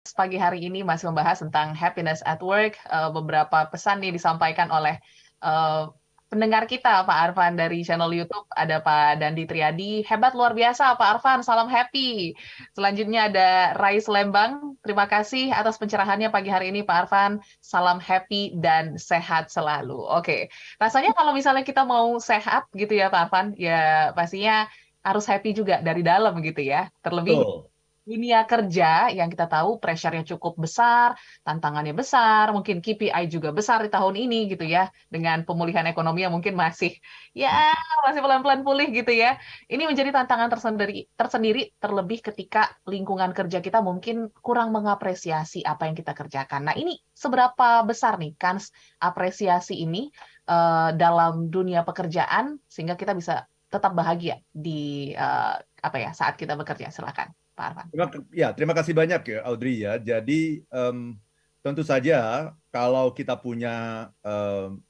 Pagi hari ini masih membahas tentang happiness at work. Beberapa pesan nih disampaikan oleh eh, pendengar kita, Pak Arfan dari channel YouTube. Ada Pak Dandi Triadi. Hebat luar biasa, Pak Arfan. Salam happy. Selanjutnya ada Rais Lembang. Terima kasih atas pencerahannya pagi hari ini, Pak Arfan. Salam happy dan sehat selalu. Oke, rasanya kalau misalnya kita mau sehat gitu ya, Pak Arfan, ya pastinya harus happy juga dari dalam gitu ya. Terlebih Betul. dunia kerja yang kita tahu pressure-nya cukup besar, tantangannya besar, mungkin KPI juga besar di tahun ini gitu ya, dengan pemulihan ekonomi yang mungkin masih pelan-pelan pulih gitu ya. Ini menjadi tantangan tersendiri terlebih ketika lingkungan kerja kita mungkin kurang mengapresiasi apa yang kita kerjakan. Nah, ini seberapa besar nih kans apresiasi ini dalam dunia pekerjaan sehingga kita bisa tetap bahagia di saat kita bekerja. Silakan, Pak Arfan. Terima kasih banyak ya Audrey ya. Jadi tentu saja kalau kita punya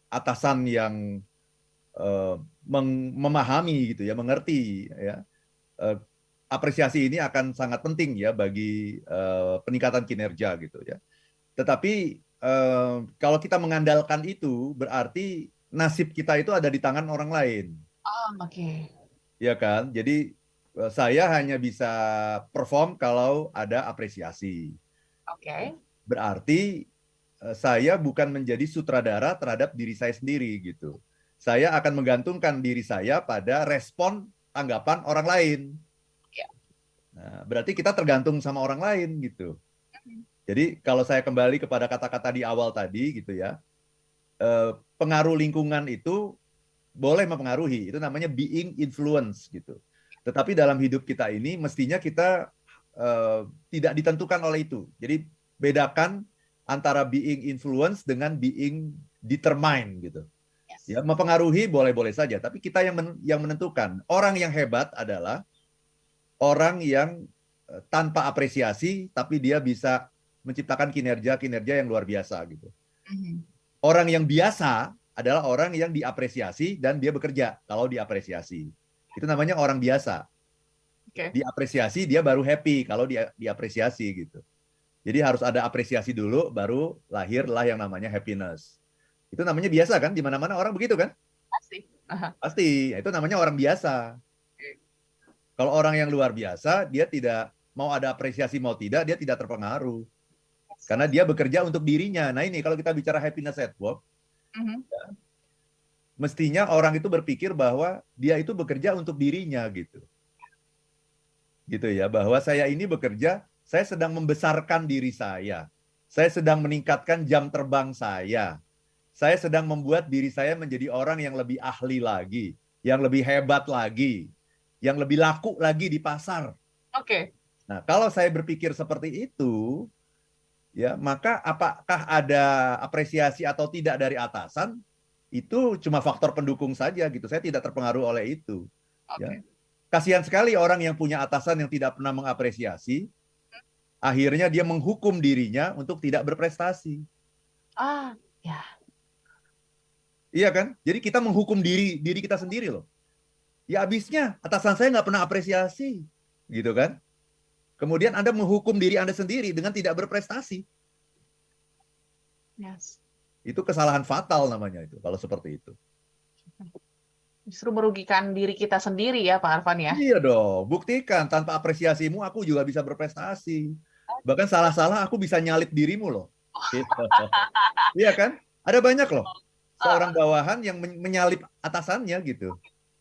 atasan yang memahami gitu ya, mengerti ya, eh, apresiasi ini akan sangat penting ya bagi peningkatan kinerja gitu ya. Tetapi kalau kita mengandalkan itu berarti nasib kita itu ada di tangan orang lain, Oh, oke. ya kan? Jadi saya hanya bisa perform kalau ada apresiasi. Oke. Berarti saya bukan menjadi sutradara terhadap diri saya sendiri gitu. Saya akan menggantungkan diri saya pada respon tanggapan orang lain. Ya. Nah, berarti kita tergantung sama orang lain gitu. Jadi kalau saya kembali kepada kata-kata di awal tadi gitu ya, pengaruh lingkungan itu boleh mempengaruhi. Itu namanya being influence gitu. Tetapi dalam hidup kita ini mestinya kita tidak ditentukan oleh itu. Jadi bedakan antara being influence dengan being determined gitu. Yes. Ya, mempengaruhi boleh-boleh saja, tapi kita yang menentukan. Orang yang hebat adalah orang yang tanpa apresiasi tapi dia bisa menciptakan kinerja-kinerja yang luar biasa gitu. Mhm. Orang yang biasa adalah orang yang diapresiasi dan dia bekerja kalau diapresiasi. Itu namanya orang biasa. Oke. Diapresiasi dia baru happy kalau dia diapresiasi gitu. Jadi harus ada apresiasi dulu baru lahirlah yang namanya happiness. Itu namanya biasa kan? Di mana-mana orang begitu kan? Pasti. Aha. Pasti. Itu namanya orang biasa. Oke. Kalau orang yang luar biasa, dia tidak mau ada apresiasi mau tidak, dia tidak terpengaruh. Yes. Karena dia bekerja untuk dirinya. Nah ini kalau kita bicara happiness at work, Mhm. mestinya orang itu berpikir bahwa dia itu bekerja untuk dirinya gitu. Gitu ya, bahwa saya ini bekerja, saya sedang membesarkan diri saya. Saya sedang meningkatkan jam terbang saya. Saya sedang membuat diri saya menjadi orang yang lebih ahli lagi, yang lebih hebat lagi, yang lebih laku lagi di pasar. Oke. Nah, kalau saya berpikir seperti itu, ya, maka apakah ada apresiasi atau tidak dari atasan? Itu cuma faktor pendukung saja gitu. Saya tidak terpengaruh oleh itu, ya. Oke. Kasihan sekali orang yang punya atasan yang tidak pernah mengapresiasi, akhirnya dia menghukum dirinya untuk tidak berprestasi. Ah, ya. Iya kan? Jadi kita menghukum diri diri kita sendiri loh. Ya habisnya atasan saya nggak pernah apresiasi, gitu kan? Kemudian Anda menghukum diri Anda sendiri dengan tidak berprestasi. Yes. Itu kesalahan fatal namanya itu kalau seperti itu. Justru merugikan diri kita sendiri ya, Pak Arfan ya. Iya dong, buktikan tanpa apresiasimu aku juga bisa berprestasi. Bahkan salah-salah aku bisa nyalip dirimu loh. Gitu. Iya kan? Ada banyak loh seorang Ah, bawahan yang menyalip atasannya gitu.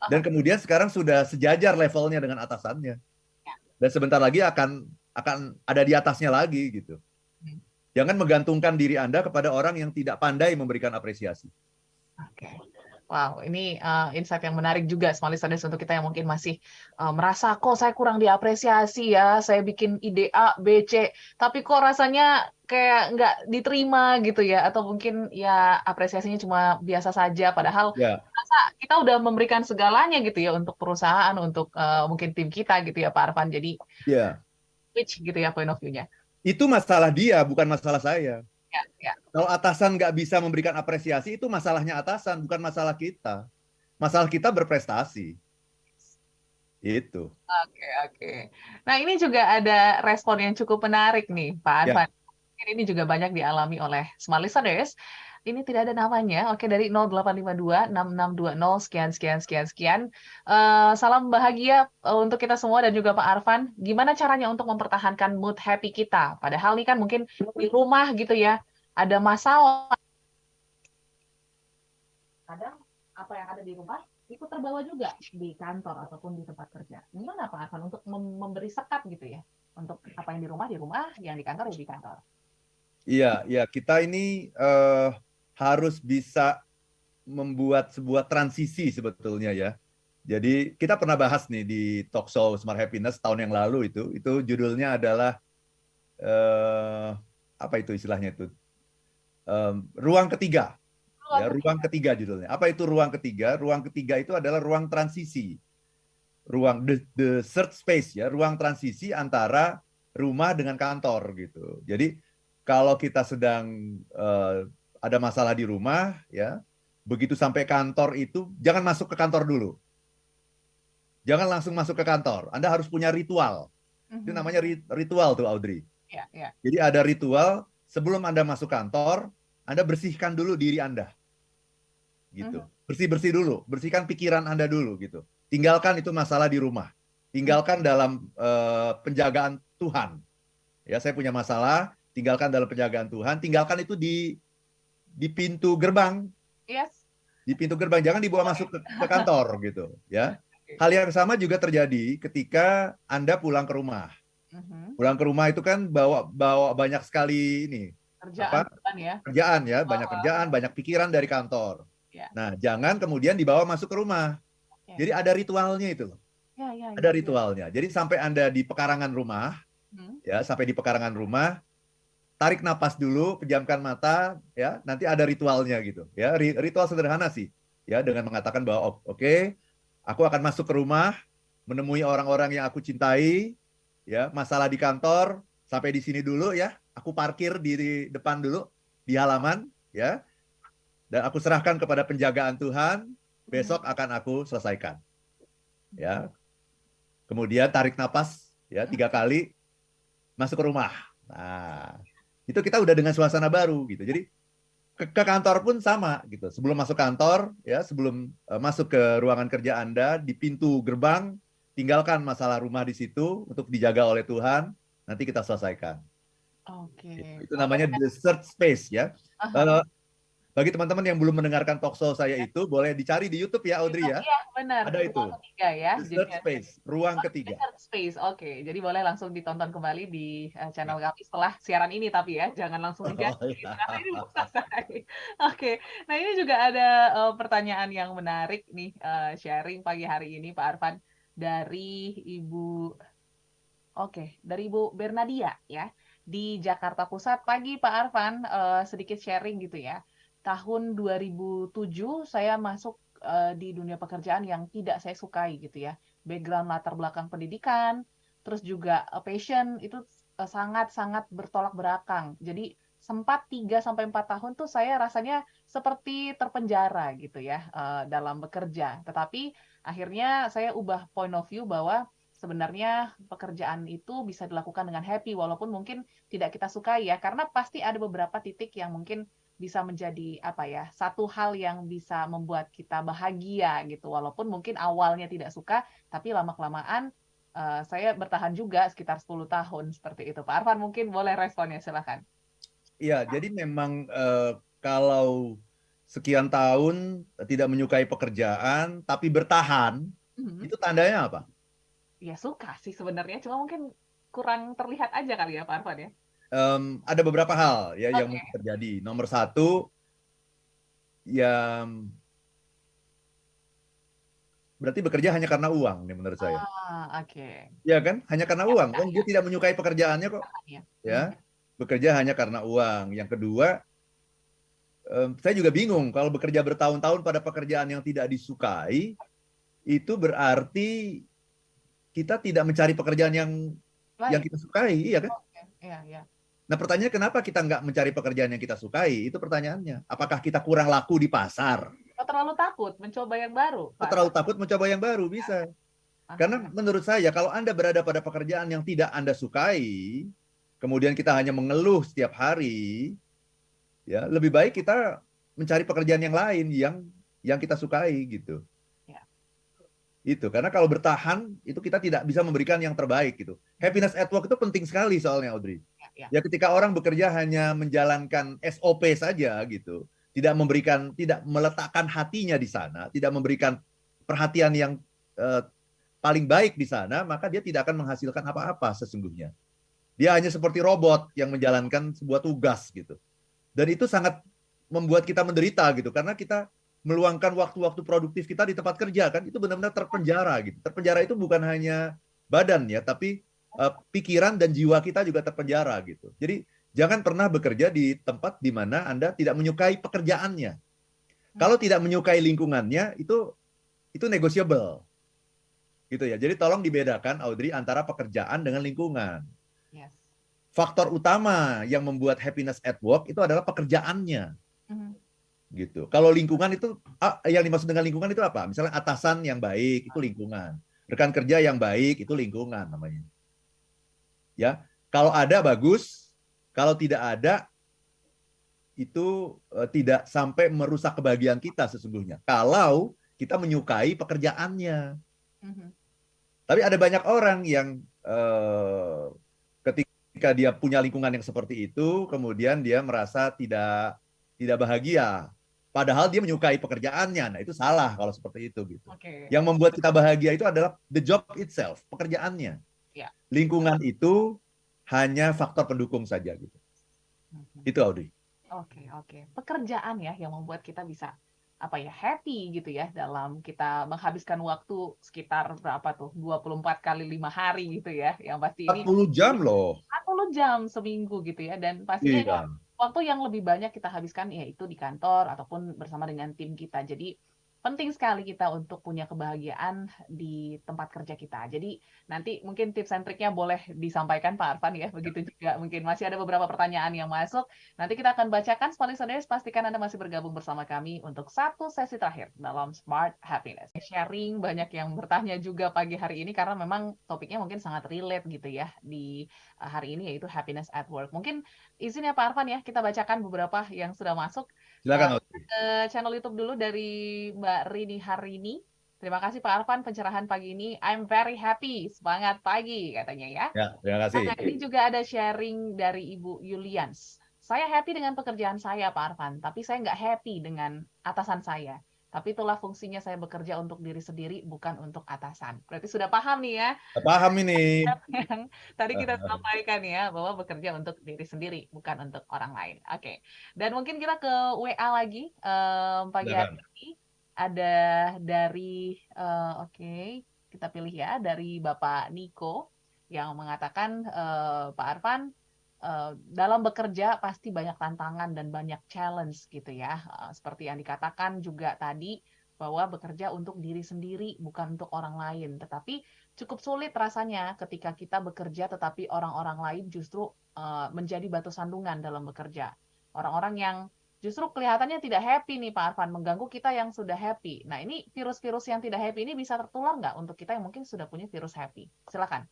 Dan ah, kemudian sekarang sudah sejajar levelnya dengan atasannya. ya. Dan sebentar lagi akan ada di atasnya lagi gitu. Hmm. Jangan menggantungkan diri Anda kepada orang yang tidak pandai memberikan apresiasi. Oke. Wow, ini insight yang menarik juga, small listeners, untuk kita yang mungkin masih merasa, kok saya kurang diapresiasi ya, saya bikin ide A, B, C, tapi kok rasanya kayak nggak diterima gitu ya, atau mungkin ya apresiasinya cuma biasa saja, padahal Ya, rasa kita udah memberikan segalanya gitu ya untuk perusahaan, untuk mungkin tim kita gitu ya, Pak Arfan. Jadi ya. switch gitu ya point of view-nya. Itu masalah dia, bukan masalah saya. Ya, ya. Kalau atasan nggak bisa memberikan apresiasi, itu masalahnya atasan, bukan masalah kita. Masalah kita berprestasi. Itu. Oke, oke. Nah, ini juga ada respon yang cukup menarik nih, Pak Ya, Arfan. Mungkin ini juga banyak dialami oleh smart listeners. Ini tidak ada namanya. Oke, dari 0852 6620 sekian sekian sekian sekian. Salam bahagia untuk kita semua dan juga Pak Arfan. Gimana caranya untuk mempertahankan mood happy kita? Padahal nih kan mungkin di rumah gitu ya, ada masalah. Kadang apa yang ada di rumah ikut terbawa juga di kantor ataupun di tempat kerja. Gimana Pak Arfan untuk memberi sekat gitu ya? Untuk apa yang di rumah, yang di kantor ya di kantor. iya, iya. Kita ini harus bisa membuat sebuah transisi sebetulnya ya. Jadi kita pernah bahas nih di talk show Smart Happiness tahun yang lalu itu judulnya adalah apa itu istilahnya itu ruang ketiga. Ya, ruang ketiga judulnya. Apa itu ruang ketiga? Ruang ketiga itu adalah ruang transisi, ruang the third space ya, ruang transisi antara rumah dengan kantor gitu. Jadi kalau kita sedang ada masalah di rumah ya, begitu sampai kantor itu jangan masuk ke kantor dulu. Jangan langsung masuk ke kantor. Anda harus punya ritual. Itu namanya ritual tuh Audrey. Ya, ya. Jadi ada ritual sebelum Anda masuk kantor, Anda bersihkan dulu diri Anda. Gitu. Bersih-bersih dulu, bersihkan pikiran Anda dulu gitu. Tinggalkan itu masalah di rumah. Tinggalkan dalam penjagaan Tuhan. Ya, saya punya masalah, tinggalkan dalam penjagaan Tuhan, tinggalkan itu di pintu gerbang. Yes. Di pintu gerbang, jangan dibawa masuk ke kantor gitu, ya. Hal yang sama juga terjadi ketika Anda pulang ke rumah. Pulang ke rumah itu kan bawa banyak sekali ini Kerjaan ya. Kerjaan ya, banyak kerjaan, banyak pikiran dari kantor. Ya. Nah, jangan kemudian dibawa masuk ke rumah. Jadi ada ritualnya itu loh. Ada ritualnya. Jadi sampai Anda di pekarangan rumah, ya, sampai di pekarangan rumah, tarik napas dulu, pejamkan mata, ya, nanti ada ritualnya gitu. Ya, ritual sederhana sih. Ya, dengan mengatakan bahwa oke, aku akan masuk ke rumah, menemui orang-orang yang aku cintai, ya, masalah di kantor, sampai di sini dulu ya, aku parkir di depan dulu, di halaman, ya, dan aku serahkan kepada penjagaan Tuhan, besok akan aku selesaikan. Ya, kemudian tarik napas, ya, 3 kali, masuk ke rumah. Nah, itu kita udah dengan suasana baru gitu. Jadi ke kantor pun sama gitu. Sebelum masuk kantor, ya, sebelum masuk ke ruangan kerja Anda, di pintu gerbang, tinggalkan masalah rumah di situ untuk dijaga oleh Tuhan. Nanti kita selesaikan. Oke. Itu namanya the third space ya. Bagi teman-teman yang belum mendengarkan talk show saya itu, boleh dicari di YouTube ya, Audrey ya. Iya, benar. Ada itu. Ruang ketiga ya. The third space, ruang ketiga. Third space, oke. Jadi boleh langsung ditonton kembali di channel kami setelah siaran ini, tapi ya jangan langsung diganti karena ini belum selesai. Oke. Nah, ini juga ada pertanyaan yang menarik nih, sharing pagi hari ini Pak Arfan dari Ibu. Oke, dari Ibu Bernadia ya di Jakarta Pusat. Pagi Pak Arfan, sedikit sharing gitu ya. Tahun 2007 saya masuk di dunia pekerjaan yang tidak saya sukai gitu ya. Background latar belakang pendidikan, terus juga passion itu sangat-sangat bertolak belakang. Jadi sempat 3 sampai 4 tahun tuh saya rasanya seperti terpenjara gitu ya dalam bekerja. Tetapi akhirnya saya ubah point of view bahwa sebenarnya pekerjaan itu bisa dilakukan dengan happy walaupun mungkin tidak kita sukai ya, karena pasti ada beberapa titik yang mungkin bisa menjadi apa ya, satu hal yang bisa membuat kita bahagia gitu walaupun mungkin awalnya tidak suka tapi lama-kelamaan saya bertahan juga sekitar 10 tahun seperti itu. Pak Arfan mungkin boleh responnya, silakan. Iya, jadi memang kalau sekian tahun tidak menyukai pekerjaan tapi bertahan, itu tandanya apa? Ya suka sih sebenarnya, cuma mungkin kurang terlihat aja kali ya Pak Arfan ya. Ada beberapa hal ya yang mungkin terjadi. Nomor satu, yang berarti bekerja hanya karena uang nih menurut saya. Oke. Ya kan? Hanya karena uang. Oh, dia tidak menyukai pekerjaannya kok. Ya, bekerja hanya karena uang. Yang kedua, saya juga bingung kalau bekerja bertahun-tahun pada pekerjaan yang tidak disukai, itu berarti kita tidak mencari pekerjaan yang kita sukai, iya kan? Iya. Nah, pertanyaannya kenapa kita nggak mencari pekerjaan yang kita sukai? Itu pertanyaannya. Apakah kita kurang laku di pasar? Terlalu takut mencoba yang baru, Pak? Terlalu takut mencoba yang baru, bisa. Karena menurut saya kalau Anda berada pada pekerjaan yang tidak Anda sukai, kemudian kita hanya mengeluh setiap hari, ya lebih baik kita mencari pekerjaan yang lain yang kita sukai gitu. Ya. Itu karena kalau bertahan itu kita tidak bisa memberikan yang terbaik gitu. Happiness at work itu penting sekali soalnya, Audrey. Ya ketika orang bekerja hanya menjalankan SOP saja gitu, tidak meletakkan hatinya di sana, tidak memberikan perhatian yang paling baik di sana, maka dia tidak akan menghasilkan apa-apa sesungguhnya. Dia hanya seperti robot yang menjalankan sebuah tugas gitu. Dan itu sangat membuat kita menderita gitu, karena kita meluangkan waktu-waktu produktif kita di tempat kerja kan, itu benar-benar terpenjara gitu. Terpenjara itu bukan hanya badan ya, tapi pikiran dan jiwa kita juga terpenjara gitu. Jadi jangan pernah bekerja di tempat di mana Anda tidak menyukai pekerjaannya. Kalau tidak menyukai lingkungannya, itu negotiable. Gitu ya. Jadi tolong dibedakan, Audrey, antara pekerjaan dengan lingkungan. Yes. Faktor utama yang membuat happiness at work itu adalah pekerjaannya. Gitu. Kalau lingkungan itu, yang dimaksud dengan lingkungan itu apa? Misalnya atasan yang baik, itu lingkungan. Rekan kerja yang baik, itu lingkungan namanya. Ya, kalau ada bagus, kalau tidak ada, itu tidak sampai merusak kebahagiaan kita sesungguhnya. Kalau kita menyukai pekerjaannya. Tapi ada banyak orang yang ketika dia punya lingkungan yang seperti itu, kemudian dia merasa tidak bahagia. Padahal dia menyukai pekerjaannya. Nah, itu salah kalau seperti itu gitu. Yang membuat kita bahagia itu adalah the job itself, pekerjaannya. Lingkungan itu hanya faktor pendukung saja gitu. Itu, Audrey. Oke. Pekerjaan ya yang membuat kita bisa happy gitu ya dalam kita menghabiskan waktu sekitar berapa tuh 24 kali 5 hari gitu ya, yang pasti ini 40 jam loh. 40 jam seminggu gitu ya, dan pastinya waktu yang lebih banyak kita habiskan yaitu di kantor ataupun bersama dengan tim kita. Jadi penting sekali kita untuk punya kebahagiaan di tempat kerja kita. Jadi nanti mungkin tips and triknya boleh disampaikan Pak Arfan ya. Begitu juga mungkin masih ada beberapa pertanyaan yang masuk. Nanti kita akan bacakan. Listeners, pastikan Anda masih bergabung bersama kami untuk satu sesi terakhir dalam Smart Happiness. Sharing banyak yang bertanya juga pagi hari ini karena memang topiknya mungkin sangat relate gitu ya di hari ini, yaitu happiness at work. Mungkin izin ya Pak Arfan ya, kita bacakan beberapa yang sudah masuk. Silakan. Ke channel YouTube dulu dari Mbak Rini Harini. Terima kasih Pak Arfan pencerahan pagi ini. I'm very happy. Semangat pagi katanya ya. Ya, terima kasih. Nah, ini juga ada sharing dari Ibu Yulians. Saya happy dengan pekerjaan saya Pak Arfan, tapi saya nggak happy dengan atasan saya. Tapi itulah fungsinya saya bekerja untuk diri sendiri, bukan untuk atasan. Berarti sudah paham nih ya. Paham ini. Yang tadi kita sampaikan ya, bahwa bekerja untuk diri sendiri, bukan untuk orang lain. Oke. Dan mungkin kita ke WA lagi pagi hari ini. Ada dari, kita pilih ya, dari Bapak Niko yang mengatakan, Pak Arfan, dalam bekerja pasti banyak tantangan dan banyak challenge gitu ya. Seperti yang dikatakan juga tadi, bahwa bekerja untuk diri sendiri bukan untuk orang lain. Tetapi cukup sulit rasanya ketika kita bekerja tetapi orang-orang lain justru menjadi batu sandungan dalam bekerja. Orang-orang yang justru kelihatannya tidak happy nih Pak Arfan, mengganggu kita yang sudah happy. Nah, ini virus-virus yang tidak happy ini bisa tertular nggak untuk kita yang mungkin sudah punya virus happy? Silakan.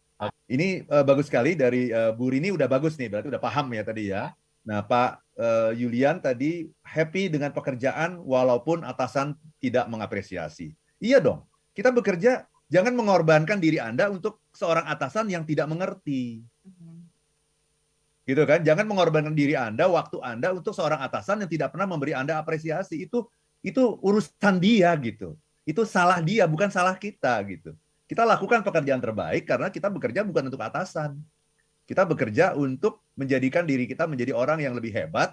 Ini bagus sekali dari Bu Rini, udah bagus nih, berarti udah paham ya tadi ya. Nah, Pak Yulian tadi happy dengan pekerjaan walaupun atasan tidak mengapresiasi. Iya dong, kita bekerja jangan mengorbankan diri Anda untuk seorang atasan yang tidak mengerti. Gitu kan? Jangan mengorbankan diri Anda, waktu Anda untuk seorang atasan yang tidak pernah memberi Anda apresiasi. Itu urusan dia gitu. Itu salah dia, bukan salah kita gitu. Kita lakukan pekerjaan terbaik karena kita bekerja bukan untuk atasan. Kita bekerja untuk menjadikan diri kita menjadi orang yang lebih hebat,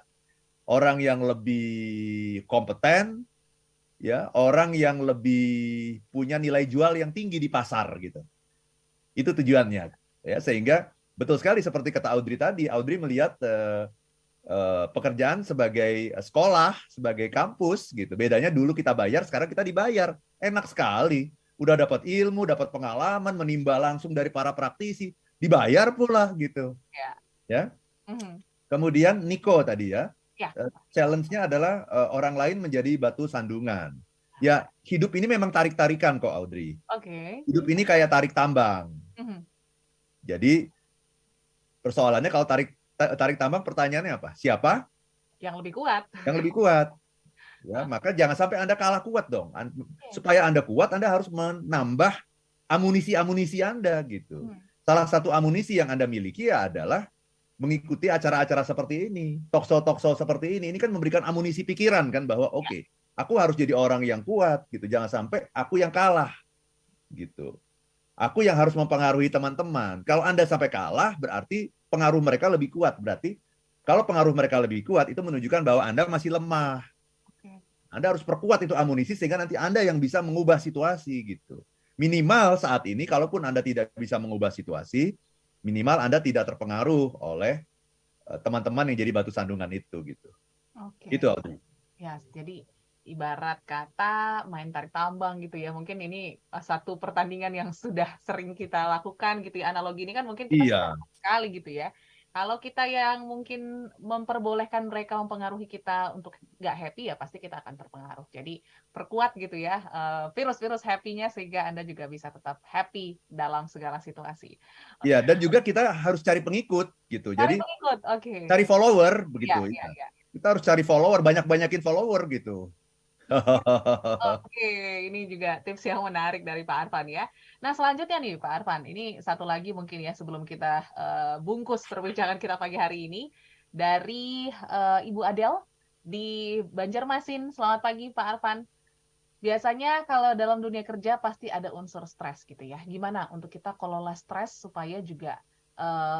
orang yang lebih kompeten, ya, orang yang lebih punya nilai jual yang tinggi di pasar gitu. Itu tujuannya. Ya, sehingga betul sekali seperti kata Audrey tadi, Audrey melihat pekerjaan sebagai sekolah, sebagai kampus gitu. Bedanya dulu kita bayar, sekarang kita dibayar. Enak sekali. Udah dapat ilmu, dapat pengalaman, menimba langsung dari para praktisi, dibayar pula gitu. Ya. Kemudian Niko tadi ya. Challenge-nya adalah orang lain menjadi batu sandungan. Ya, hidup ini memang tarik-tarikan kok, Audrey. Oke. Hidup ini kayak tarik tambang. Mhm. Jadi persoalannya kalau tarik tambang, pertanyaannya apa? Siapa Yang lebih kuat. yang lebih kuat? Ya, maka jangan sampai Anda kalah kuat dong. Oke. Supaya Anda kuat, Anda harus menambah amunisi-amunisi Anda gitu. Hmm. Salah satu amunisi yang Anda miliki ya adalah mengikuti acara-acara seperti ini, talkshow-talkshow seperti ini kan memberikan amunisi pikiran kan bahwa oke, aku harus jadi orang yang kuat gitu. Jangan sampai aku yang kalah gitu. Aku yang harus mempengaruhi teman-teman. Kalau Anda sampai kalah, berarti pengaruh mereka lebih kuat. Berarti kalau pengaruh mereka lebih kuat, itu menunjukkan bahwa Anda masih lemah. Oke. Anda harus perkuat itu amunisi sehingga nanti Anda yang bisa mengubah situasi gitu. Minimal saat ini, kalaupun Anda tidak bisa mengubah situasi, minimal Anda tidak terpengaruh oleh teman-teman yang jadi batu sandungan itu gitu. Oke. Itu Audrey. Ya, jadi ibarat kata main tarik tambang gitu ya. Mungkin ini satu pertandingan yang sudah sering kita lakukan gitu ya. Analogi ini kan mungkin kita sudah Iya. sekali gitu ya. Kalau kita yang mungkin memperbolehkan mereka mempengaruhi kita untuk nggak happy ya pasti kita akan terpengaruh. Jadi perkuat gitu ya virus-virus happy-nya sehingga Anda juga bisa tetap happy dalam segala situasi. Iya, dan juga kita harus cari pengikut gitu. Cari Jadi pengikut, oke. cari follower Ya, begitu. ya, ya. Kita harus cari follower, banyak-banyakin follower gitu. Oke, ini juga tips yang menarik dari Pak Arfan ya. Nah, selanjutnya nih Pak Arfan, ini satu lagi mungkin ya sebelum kita bungkus perbincangan kita pagi hari ini dari Ibu Adel di Banjarmasin. Selamat pagi Pak Arfan. Biasanya kalau dalam dunia kerja pasti ada unsur stres gitu ya. Gimana untuk kita kelola stres supaya juga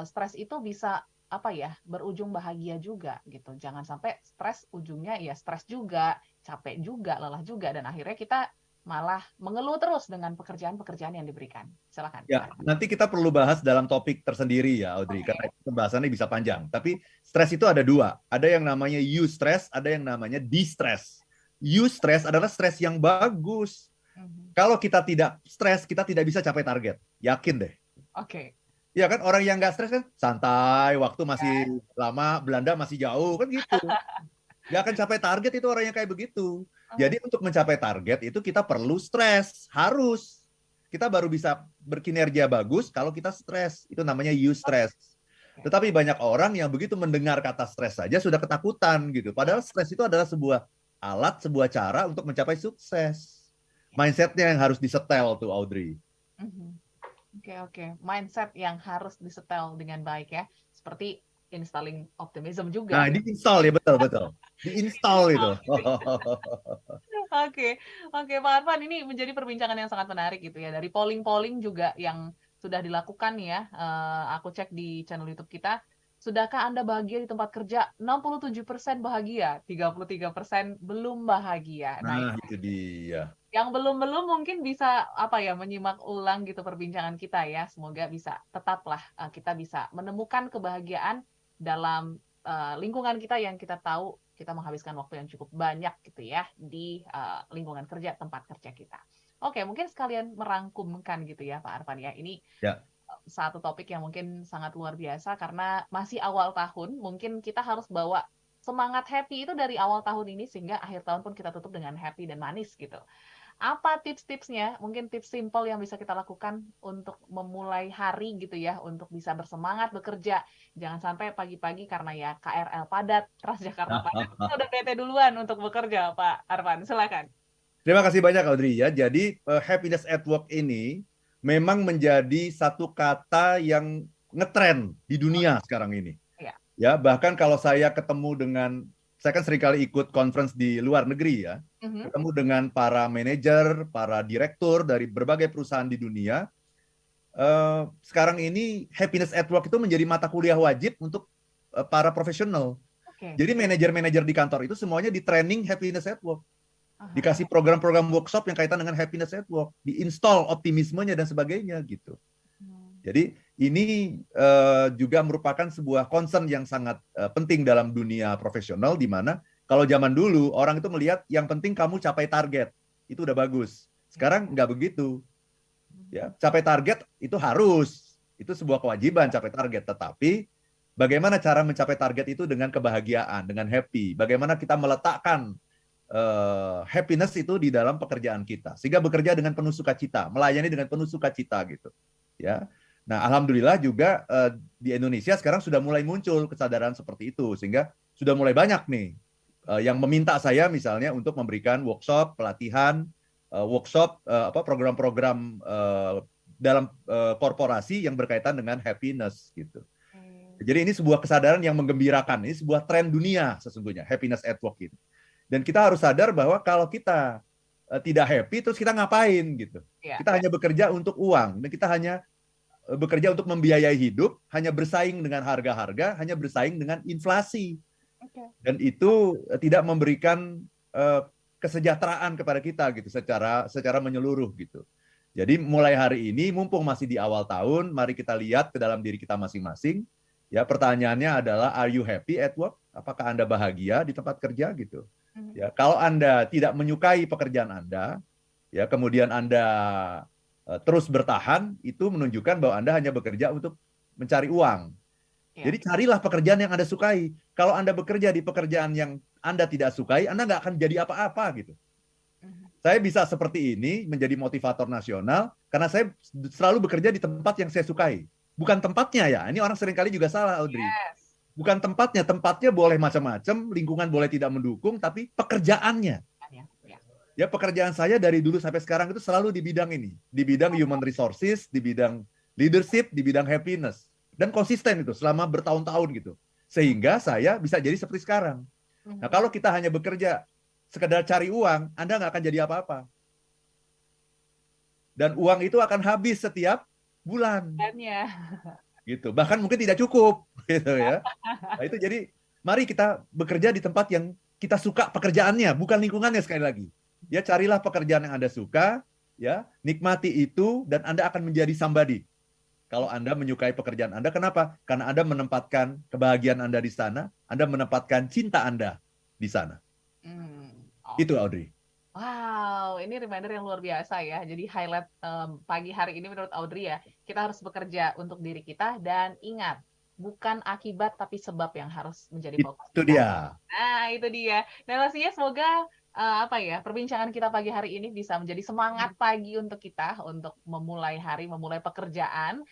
stres itu bisa apa ya berujung bahagia juga gitu. Jangan sampai stres ujungnya ya stres juga, capek juga, lelah juga, dan akhirnya kita malah mengeluh terus dengan pekerjaan-pekerjaan yang diberikan. Silakan. Ya, nanti kita perlu bahas dalam topik tersendiri ya, Audrey, Oke. karena pembahasannya bisa panjang. Tapi stres itu ada dua. Ada yang namanya eustress, ada yang namanya distress. Eustress adalah stres yang bagus. Kalau kita tidak stres, kita tidak bisa capai target. Yakin deh. Oke. Ya kan, orang yang nggak stres kan santai, waktu masih lama, Belanda masih jauh, kan gitu. Nggak akan capai target itu orang yang kayak begitu. Jadi untuk mencapai target itu kita perlu stres, harus. Kita baru bisa berkinerja bagus kalau kita stres. Itu namanya eustress. Tetapi banyak orang yang begitu mendengar kata stres saja sudah ketakutan gitu. Padahal stres itu adalah sebuah alat, sebuah cara untuk mencapai sukses. Mindsetnya yang harus disetel tuh, Audrey. Oke. Mindset yang harus disetel dengan baik ya. Seperti installing optimism juga. Nah, diinstal ya, betul. Diinstal itu. Oke, Pak Arfan, ini menjadi perbincangan yang sangat menarik gitu ya. Dari polling-polling juga yang sudah dilakukan ya, aku cek di channel YouTube kita, sudahkah Anda bahagia di tempat kerja? 67% bahagia, 33% belum bahagia. Nah, Nah, itu dia. yang belum-belum mungkin bisa apa ya menyimak ulang gitu perbincangan kita ya. Semoga bisa tetaplah kita bisa menemukan kebahagiaan dalam lingkungan kita yang kita tahu kita menghabiskan waktu yang cukup banyak gitu ya di lingkungan kerja tempat kerja kita. Oke, mungkin sekalian merangkumkan gitu ya Pak Arfan ya. Ini satu topik yang mungkin sangat luar biasa karena masih awal tahun, mungkin kita harus bawa semangat happy itu dari awal tahun ini sehingga akhir tahun pun kita tutup dengan happy dan manis gitu. Apa tips-tipsnya? Mungkin tips simple yang bisa kita lakukan untuk memulai hari gitu ya, untuk bisa bersemangat bekerja. Jangan sampai pagi-pagi karena ya KRL padat, Transjakarta padat, kita udah bete duluan untuk bekerja, Pak Arfan. Silakan. Terima kasih banyak, Audrey ya. Jadi happiness at work ini memang menjadi satu kata yang ngetren di dunia sekarang ini. Ya, bahkan kalau saya ketemu dengan saya kan seringkali ikut conference di luar negeri ya, ketemu dengan para manajer, para direktur dari berbagai perusahaan di dunia. Sekarang ini happiness at work itu menjadi mata kuliah wajib untuk para profesional. Jadi manajer-manajer di kantor itu semuanya di training happiness at work. Dikasih program-program workshop yang kaitan dengan happiness at work, diinstal optimismenya dan sebagainya gitu. Jadi ini juga merupakan sebuah concern yang sangat penting dalam dunia profesional, di mana kalau zaman dulu orang itu melihat yang penting kamu capai target, itu udah bagus. Sekarang nggak begitu. Ya, capai target itu harus, itu sebuah kewajiban capai target. Tetapi bagaimana cara mencapai target itu dengan kebahagiaan, dengan happy? Bagaimana kita meletakkan happiness itu di dalam pekerjaan kita, sehingga bekerja dengan penuh sukacita, melayani dengan penuh sukacita gitu, ya. Nah, alhamdulillah juga di Indonesia sekarang sudah mulai muncul kesadaran seperti itu, sehingga sudah mulai banyak nih yang meminta saya misalnya untuk memberikan workshop, pelatihan, workshop, program-program dalam korporasi yang berkaitan dengan happiness gitu. Jadi ini sebuah kesadaran yang menggembirakan, ini sebuah tren dunia sesungguhnya, happiness at work ini. Dan kita harus sadar bahwa kalau kita tidak happy, terus kita ngapain gitu. Kita hanya bekerja untuk uang, dan kita hanya bekerja untuk membiayai hidup, hanya bersaing dengan harga-harga, hanya bersaing dengan inflasi. Dan itu tidak memberikan kesejahteraan kepada kita gitu secara menyeluruh gitu. Jadi mulai hari ini, mumpung masih di awal tahun, mari kita lihat ke dalam diri kita masing-masing. Ya, pertanyaannya adalah, are you happy at work? Apakah Anda bahagia di tempat kerja gitu? Ya, kalau Anda tidak menyukai pekerjaan Anda, ya kemudian Anda terus bertahan, itu menunjukkan bahwa Anda hanya bekerja untuk mencari uang. Jadi carilah pekerjaan yang Anda sukai. Kalau Anda bekerja di pekerjaan yang Anda tidak sukai, Anda nggak akan jadi apa-apa gitu. Saya bisa seperti ini menjadi motivator nasional karena saya selalu bekerja di tempat yang saya sukai. Bukan tempatnya ya. Ini orang seringkali juga salah, Audrey. Bukan tempatnya. Tempatnya boleh macam-macam, lingkungan boleh tidak mendukung, tapi pekerjaannya. Ya, pekerjaan saya dari dulu sampai sekarang itu selalu di bidang ini. Di bidang human resources, di bidang leadership, di bidang happiness. Dan konsisten itu selama bertahun-tahun gitu. Sehingga saya bisa jadi seperti sekarang. Nah, kalau kita hanya bekerja sekedar cari uang, Anda nggak akan jadi apa-apa. Dan uang itu akan habis setiap bulan. Gitu. Bahkan mungkin tidak cukup gitu ya. Nah, itu jadi mari kita bekerja di tempat yang kita suka pekerjaannya, bukan lingkungannya sekali lagi. Ya, carilah pekerjaan yang Anda suka, ya, nikmati itu dan Anda akan menjadi somebody. Kalau Anda menyukai pekerjaan Anda, kenapa? Karena Anda menempatkan kebahagiaan Anda di sana, Anda menempatkan cinta Anda di sana. Itu, Audrey. Wow, ini reminder yang luar biasa ya. Jadi highlight pagi hari ini menurut Audrey ya, kita harus bekerja untuk diri kita dan ingat, bukan akibat tapi sebab yang harus menjadi fokus. Itu dia. Nah, itu dia. Nah, pastinya semoga perbincangan kita pagi hari ini bisa menjadi semangat pagi untuk kita untuk memulai hari, memulai pekerjaan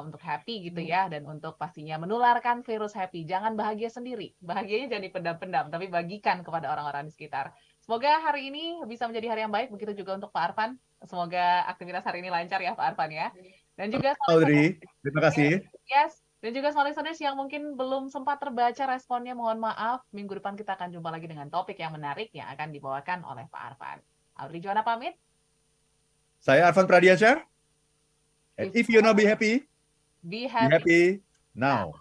untuk happy gitu ya, dan untuk pastinya menularkan virus happy. Jangan bahagia sendiri, bahagianya jangan dipendam-pendam, tapi bagikan kepada orang-orang di sekitar. Semoga hari ini bisa menjadi hari yang baik, begitu juga untuk Pak Arfan. Semoga aktivitas hari ini lancar ya Pak Arfan ya. Dan juga Audrey, terima kasih. Yes. Dan juga listeners yang mungkin belum sempat terbaca responnya, mohon maaf. Minggu depan kita akan jumpa lagi dengan topik yang menarik yang akan dibawakan oleh Pak Arfan. Audrey Joana pamit. Saya Arfan Pradiansyah. And if you know be happy, be happy now.